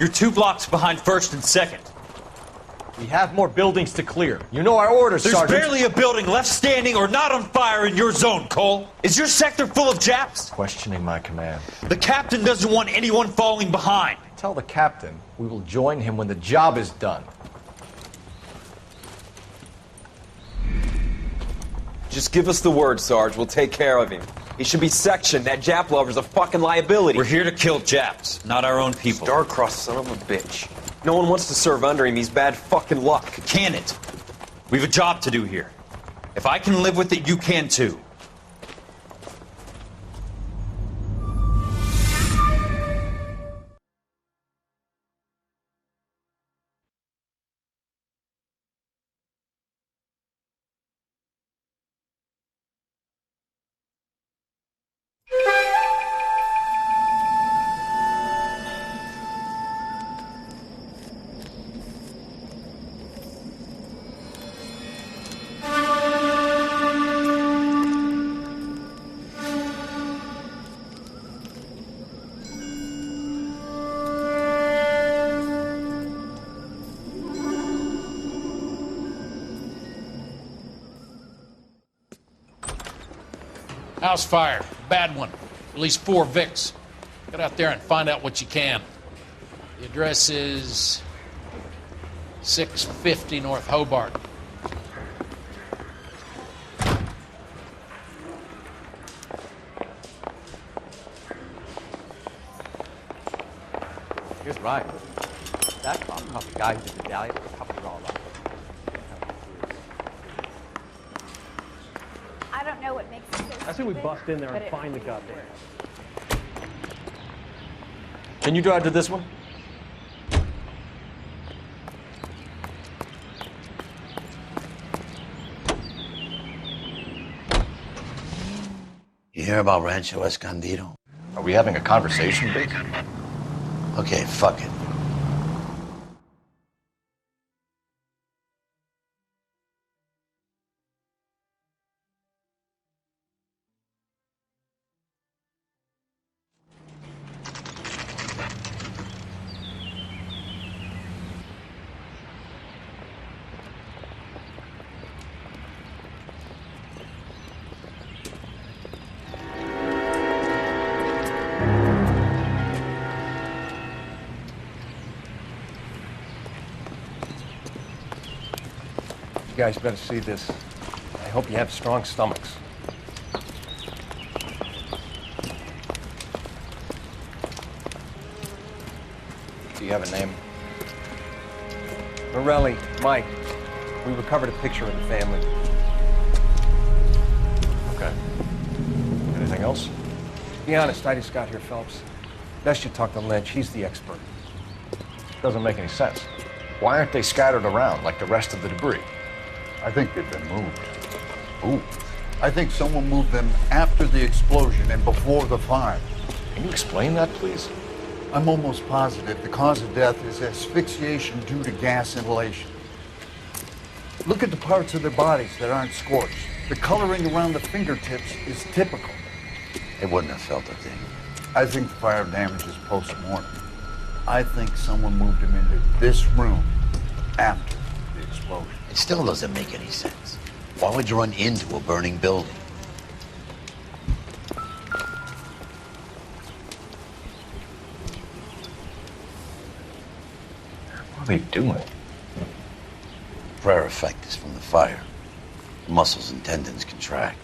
You're 2 blocks behind 1st and 2nd. We have more buildings to clear. You know our orders, There's Sergeant. barely a building left standing or not on fire in your zone, Cole. Is your sector full of Japs? Questioning my command. The captain doesn't want anyone falling behind. Tell the captain we will join him when the job is done. Just give us the word, Sarge. We'll take care of him. He should be sectioned. That Jap lover's a fucking liability. We're here to kill Japs, not our own people. Star-crossed son of a bitch. No one wants to serve under him. He's bad fucking luck. Can it? We've a job to do here. If I can live with it, you can too. House fire. Bad one. At least 4 Vicks. Get out there and find out what you can. The address is 650 North Hobart. Here's Ryan. That cop the guy who did the medallion. Cover it all up. I don't know what makes it so I say we stupid, bust in there but and it find the goddamn. Can you drive to this one? You hear about Rancho Escondido? Are we having a conversation, Big? Okay, fuck it. You guys better see this. I hope you have strong stomachs. Do you have a name? Morelli, Mike. We recovered a picture of the family. Okay. Anything else? Be honest, I just got here, Phelps. Best you talk to Lynch. He's the expert. Doesn't make any sense. Why aren't they scattered around like the rest of the debris? I think they've been moved. Ooh. I think someone moved them after the explosion and before the fire. Can you explain that, please? I'm almost positive the cause of death is asphyxiation due to gas inhalation. Look at the parts of their bodies that aren't scorched. The coloring around the fingertips is typical. They wouldn't have felt a thing. I think the fire damage is post-mortem. I think someone moved him into this room after the explosion. It still doesn't make any sense. Why would you run into a burning building? What are they doing? Prayer effect is from the fire. Muscles and tendons contract.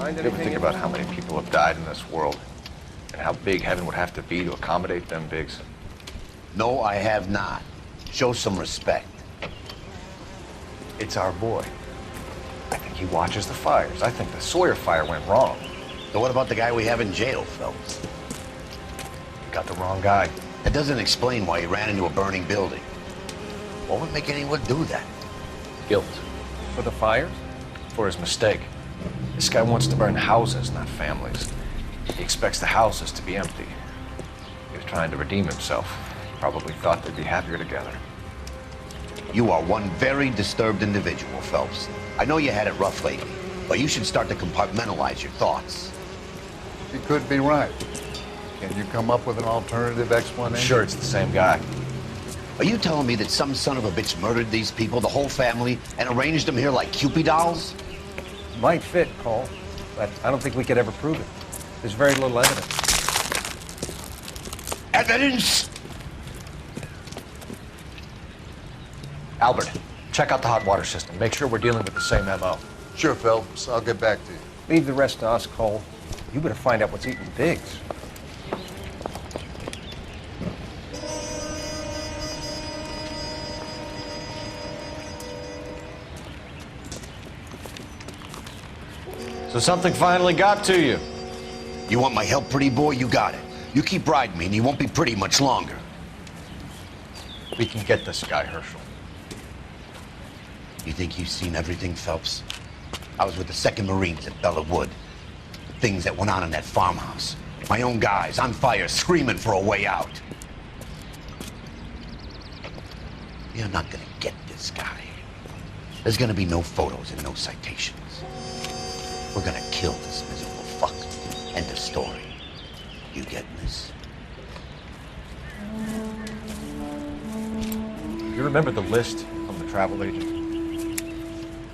You ever think about how many people have died in this world? And how big heaven would have to be to accommodate them, Biggs? No, I have not. Show some respect. It's our boy. I think he watches the fires. I think the Sawyer fire went wrong. So what about the guy we have in jail, Phelps? You got the wrong guy. That doesn't explain why he ran into a burning building. What would make anyone do that? Guilt. For the fires? For his mistake. This guy wants to burn houses, not families. He expects the houses to be empty. He was trying to redeem himself. Probably thought they'd be happier together. You are one very disturbed individual, Phelps. I know you had it rough lately, but you should start to compartmentalize your thoughts. You could be right. Can you come up with an alternative I'm explanation? sure it's the same guy. Are you telling me that some son of a bitch murdered these people, the whole family, and arranged them here like Cupid dolls? Might fit, Cole, but I don't think we could ever prove it. There's very little evidence. Evidence? Albert, check out the hot water system. Make sure we're dealing with the same MO. Sure, Phelps. I'll get back to you. Leave the rest to us, Cole. You better find out what's eating Biggs. So something finally got to you. You want my help, pretty boy? You got it. You keep riding me and you won't be pretty much longer. We can get this guy, Herschel. You think you've seen everything, Phelps? I was with the 2nd Marines at Bella Wood. Things that went on in that farmhouse. My own guys on fire, screaming for a way out. You're not gonna get this guy. There's gonna be no photos and no citations. We're gonna kill this miserable fuck. End of story. You getting this? You remember the list from the travel agent?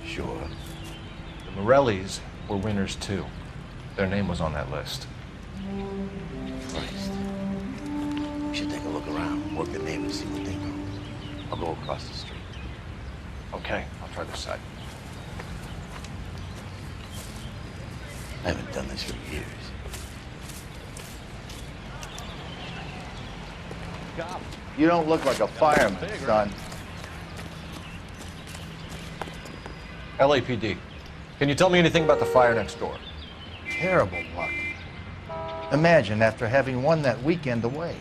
Sure. The Morellis were winners too. Their name was on that list. Christ. We should take a look around, work the name and see what they know. I'll go across the street. Okay, I'll try this side. I haven't done this for years. You don't look like a fireman, son. LAPD. Can you tell me anything about the fire next door? Terrible luck. Imagine after having won that weekend away.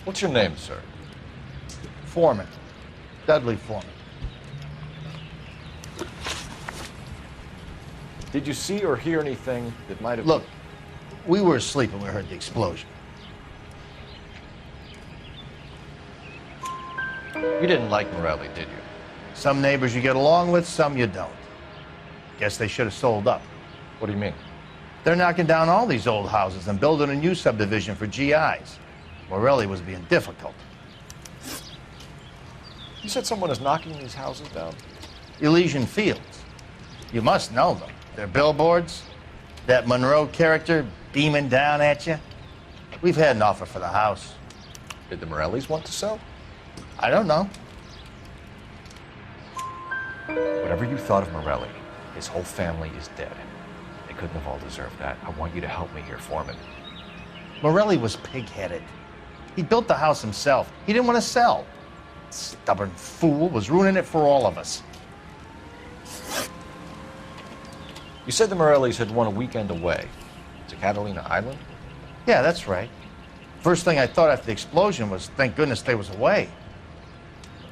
What's your name, sir? Foreman. Dudley Foreman. Did you see or hear anything that might have... Look, we were asleep when we heard the explosion. You didn't like Morelli, did you? Some neighbors you get along with, some you don't. Guess they should have sold up. What do you mean? They're knocking down all these old houses and building a new subdivision for GIs. Morelli was being difficult. You said someone is knocking these houses down? Elysian Fields. You must know them. Their billboards, that Monroe character beaming down at you. We've had an offer for the house. Did the Morellis want to sell? I don't know. Whatever you thought of Morelli, his whole family is dead. They couldn't have all deserved that. I want you to help me here, Foreman. Morelli was pig-headed. He built the house himself. He didn't want to sell. Stubborn fool was ruining it for all of us. You said the Morellis had won a weekend away to Catalina Island? Yeah, that's right. First thing I thought after the explosion was, thank goodness they was away.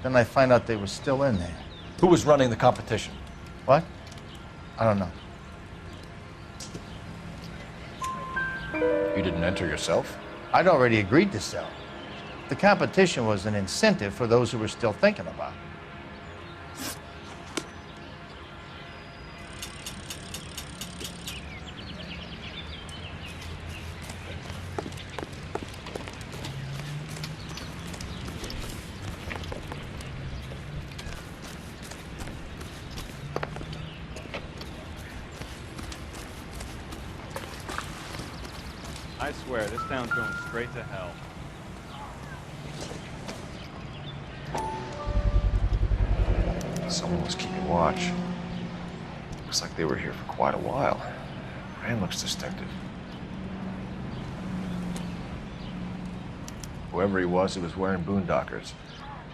Then I find out they were still in there. Who was running the competition? What? I don't know. You didn't enter yourself? I'd already agreed to sell. The competition was an incentive for those who were still thinking about it. I swear, this town's going straight to hell. Someone was keeping watch. Looks like they were here for quite a while. Man looks distinctive. Whoever he was wearing boondockers.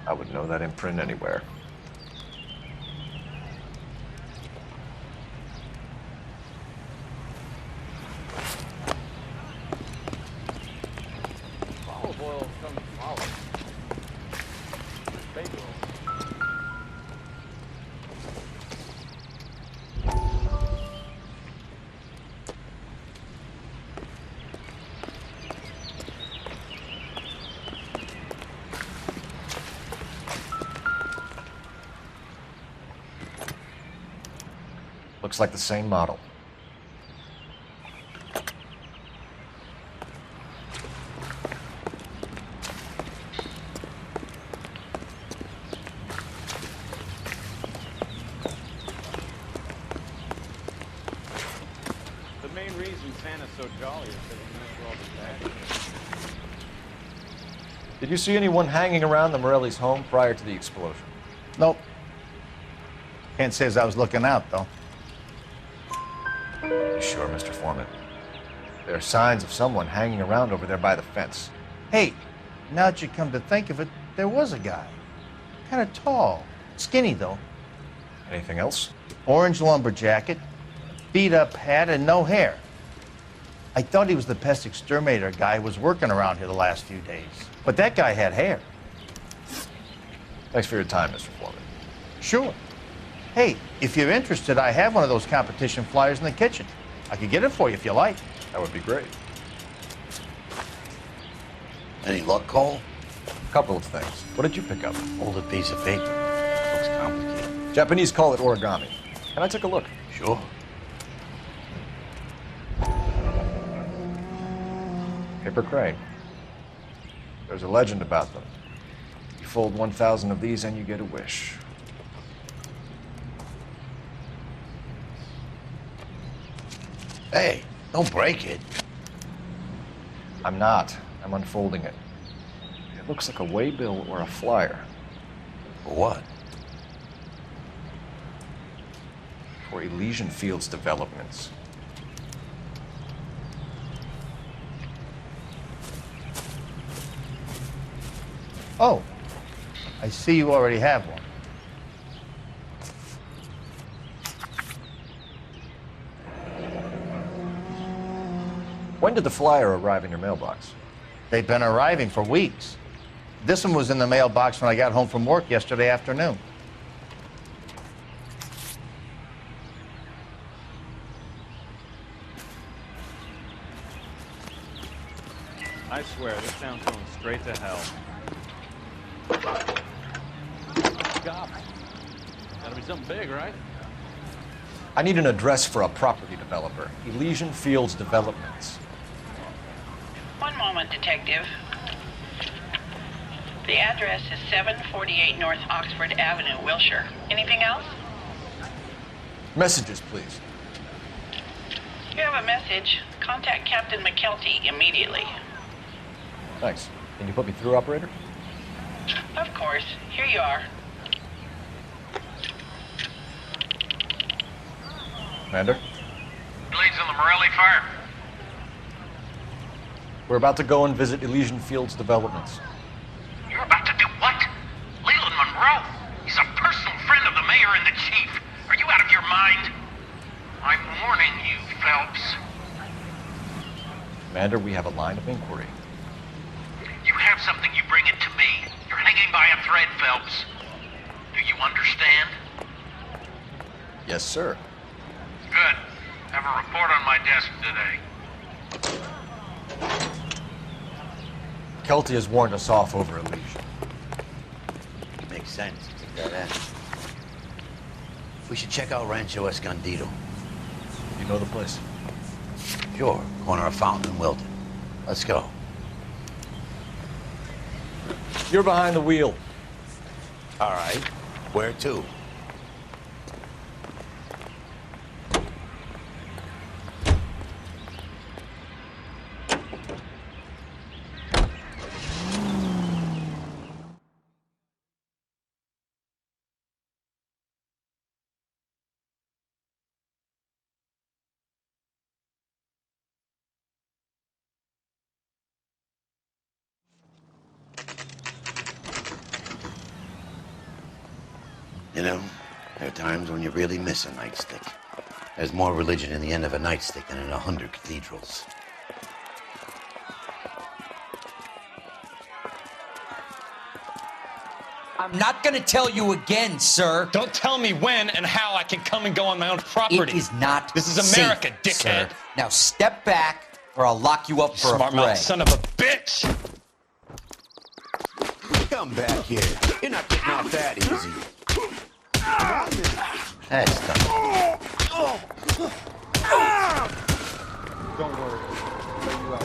I would know that imprint anywhere. Olive oil comes from olives. Bagel. Looks like the same model. The main reason Santa's so jolly is that he knows where all the bad is. Did you see anyone hanging around the Morelli's home prior to the explosion? Nope. Can't say as I was looking out, though. You sure, Mr. Foreman? There are signs of someone hanging around over there by the fence. Hey, now that you come to think of it, there was a guy. Kind of tall. Skinny, though. Anything else? Orange lumber jacket, beat-up hat, and no hair. I thought he was the pest exterminator guy who was working around here the last few days. But that guy had hair. Thanks for your time, Mr. Foreman. Sure. Hey, if you're interested, I have one of those competition flyers in the kitchen. I could get it for you if you like. That would be great. Any luck, Cole? A couple of things. What did you pick up? Hold a piece of paper. Looks complicated. Japanese call it origami. Can I take a look? Sure. Paper crane. There's a legend about them. You fold 1,000 of these and you get a wish. Hey, don't break it. I'm not. I'm unfolding it. It looks like a waybill or a flyer. For what? For Elysian Fields developments. Oh, I see you already have one. When did the flyer arrive in your mailbox? They've been arriving for weeks. This one was in the mailbox when I got home from work yesterday afternoon. I swear, this town's going straight to hell. God. Gotta be something big, right? I need an address for a property developer. Elysian Fields Developments. One moment, Detective. The address is 748 North Oxford Avenue, Wilshire. Anything else? Messages, please. You have a message. Contact Captain McKelty immediately. Thanks. Can you put me through, operator? Of course. Here you are. Commander? Leads on the Morelli fire. We're about to go and visit Elysian Fields Developments. You're about to do what? Leland Monroe? He's a personal friend of the mayor and the chief. Are you out of your mind? I'm warning you, Phelps. Commander, we have a line of inquiry. You have something, you bring it to me. You're hanging by a thread, Phelps. Do you understand? Yes, sir. Good. Have a report on my desk today. Kelty has warned us off over Elysian. Makes sense. Take that in. We should check out Rancho Escondido. You know the place? Sure. Corner of Fountain and Wilton. Let's go. You're behind the wheel. All right. Where to? You know, there are times when you really miss a nightstick. There's more religion in the end of a nightstick than in 100 cathedrals. I'm not gonna tell you again, sir. Don't tell me when and how I can come and go on my own property. It is not This is America, safe, dickhead. sir. Now step back, or I'll lock you up for Smart a fray. mouth son of a bitch! Come back here. You're not getting off that easy. That's done. Don't worry. I'll let you out.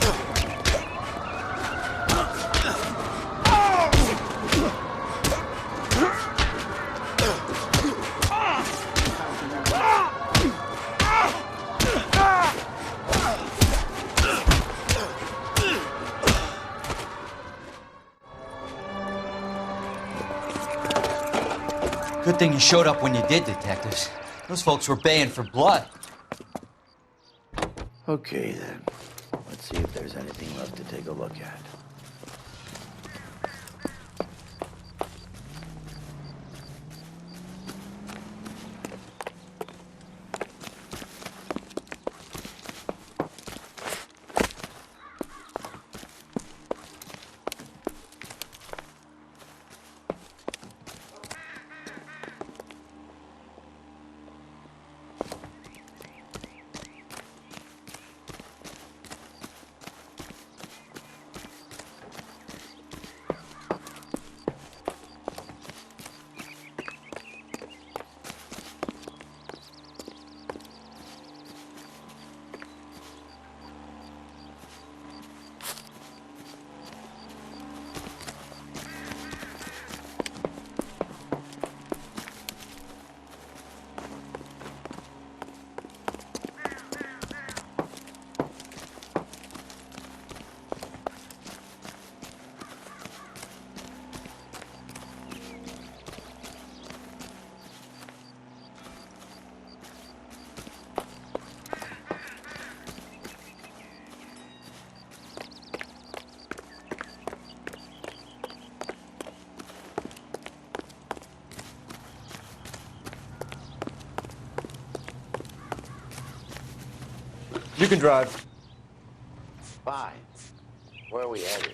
Good thing you showed up when you did, detectives. Those folks were baying for blood. Okay, then. Let's see if there's anything left to take a look at. You can drive. Fine. Where are we headed?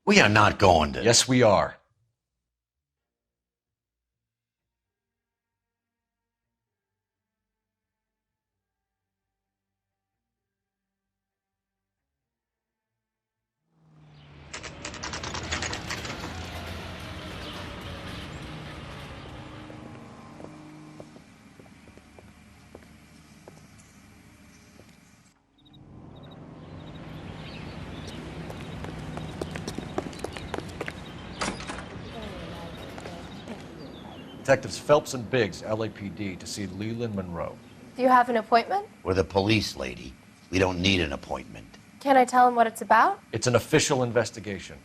We are not going to. Yes, we are. Detectives Phelps and Biggs, LAPD, to see Leland Monroe. Do you have an appointment? We're the police, lady. We don't need an appointment. Can I tell him what it's about? It's an official investigation.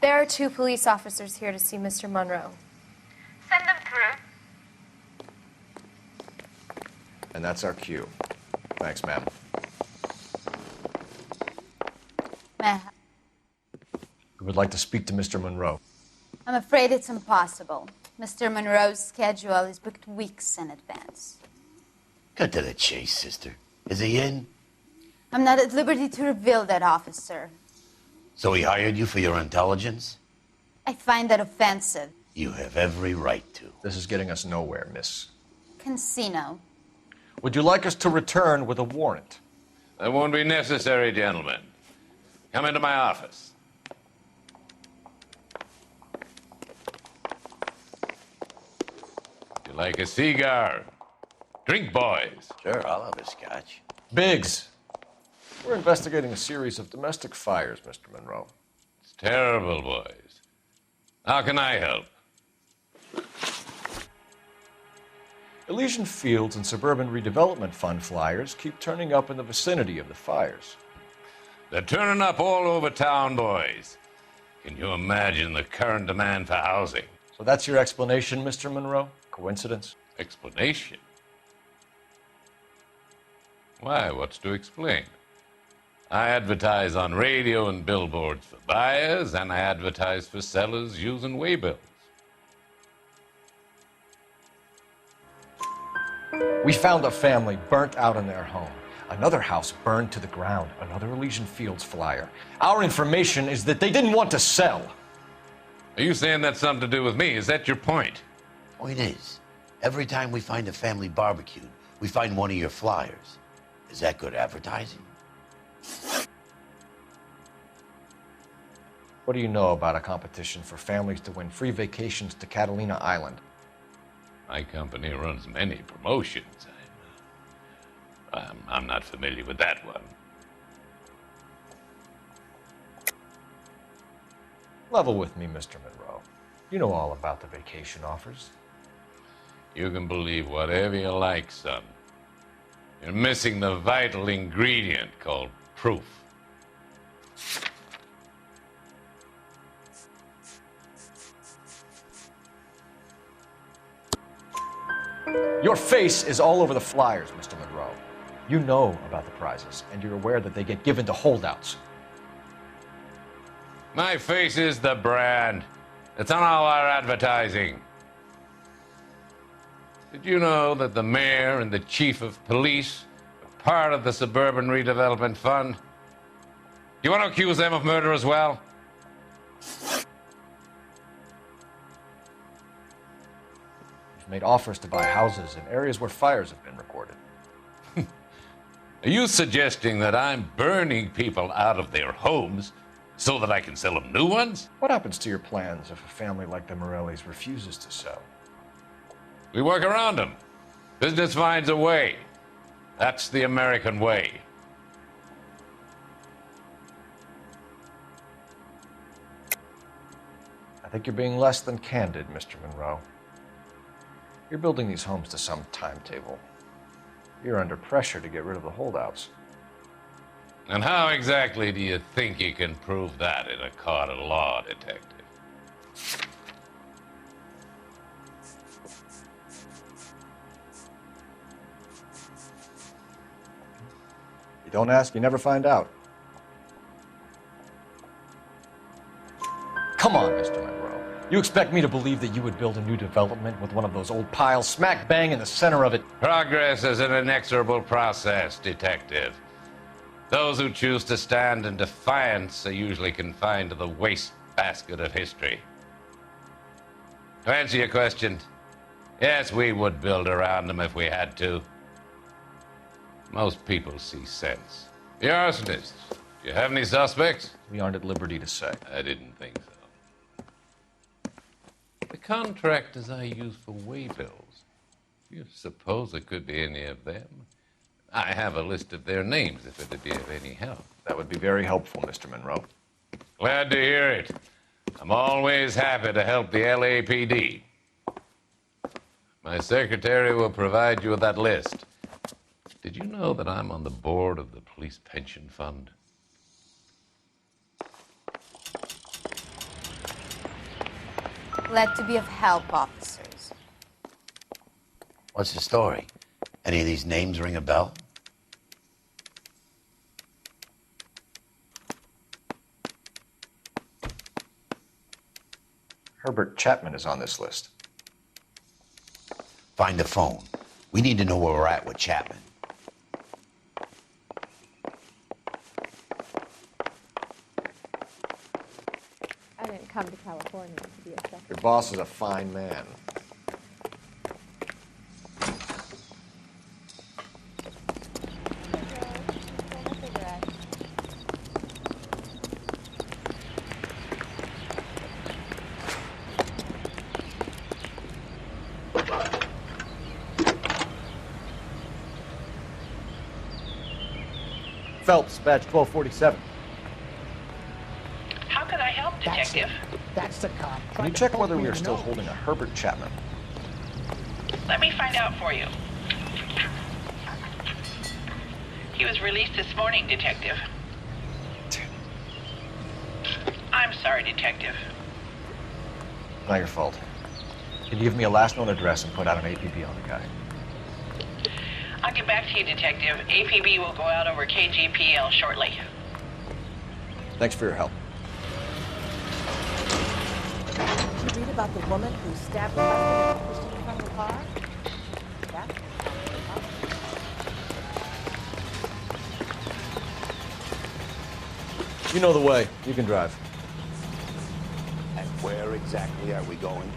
There are 2 police officers here to see Mr. Monroe. Send them through. And that's our cue. Thanks, ma'am. We would like to speak to Mr. Monroe. I'm afraid it's impossible. Mr. Monroe's schedule is booked weeks in advance. Cut to the chase, sister. Is he in? I'm not at liberty to reveal that, officer. So he hired you for your intelligence? I find that offensive. You have every right to. This is getting us nowhere, miss. Casino. Would you like us to return with a warrant? That won't be necessary, gentlemen. Come into my office. You like a cigar? Drink, boys. Sure, I'll have a scotch. Biggs, we're investigating a series of domestic fires, Mr. Monroe. It's terrible, boys. How can I help? Elysian Fields and Suburban Redevelopment Fund flyers keep turning up in the vicinity of the fires. They're turning up all over town, boys. Can you imagine the current demand for housing? So that's your explanation, Mr. Monroe? Coincidence? Explanation? Why, what's to explain? I advertise on radio and billboards for buyers, and I advertise for sellers using waybills. We found a family burnt out in their home. Another house burned to the ground. Another Elysian Fields flyer. Our information is that they didn't want to sell. Are you saying that's something to do with me? Is that your point? Point is, every time we find a family barbecued, we find one of your flyers. Is that good advertising? What do you know about a competition for families to win free vacations to Catalina Island? My company runs many promotions. I'm not familiar with that one. Level with me, Mr. Monroe. You know all about the vacation offers. You can believe whatever you like, son. You're missing the vital ingredient called proof. Your face is all over the flyers, Mr. Monroe. You know about the prizes, and you're aware that they get given to holdouts. My face is the brand. It's on all our advertising. Did you know that the mayor and the chief of police are part of the Suburban Redevelopment Fund? Do you want to accuse them of murder as well? You've made offers to buy houses in areas where fires have been recorded. Are you suggesting that I'm burning people out of their homes so that I can sell them new ones? What happens to your plans if a family like the Morellis refuses to sell? We work around them. Business finds a way. That's the American way. I think you're being less than candid, Mr. Monroe. You're building these homes to some timetable. You're under pressure to get rid of the holdouts. And how exactly do you think you can prove that in a court of law, detective? You don't ask, you never find out. Come on, Mr. Monroe. You expect me to believe that you would build a new development with one of those old piles smack bang in the center of it? Progress is an inexorable process, detective. Those who choose to stand in defiance are usually confined to the wastebasket of history. To answer your question, yes, we would build around them if we had to. Most people see sense. The arsonists, do you have any suspects? We aren't at liberty to say. I didn't think so. The contractors I use for waybills, do you suppose it could be any of them? I have a list of their names if it'd be of any help. That would be very helpful, Mr. Monroe. Glad to hear it. I'm always happy to help the LAPD. My secretary will provide you with that list. Did you know that I'm on the board of the Police Pension Fund? Glad to be of help, officers. What's the story? Any of these names ring a bell? Herbert Chapman is on this list. Find the phone. We need to know where we're at with Chapman. I didn't come to California to be a secretary. Your boss is a fine man. Phelps, badge 1247. How can I help, Detective? That's the cop. Can you check whether we are still holding a Herbert Chapman? Let me find out for you. He was released this morning, Detective. I'm sorry, Detective. Not your fault. Can you give me a last known address and put out an APB on the guy? I'll get back to you, Detective. APB will go out over KGPL shortly. Thanks for your help. Did you read about the woman who stabbed her husband and pushed him from the car? You know the way. You can drive. And where exactly are we going?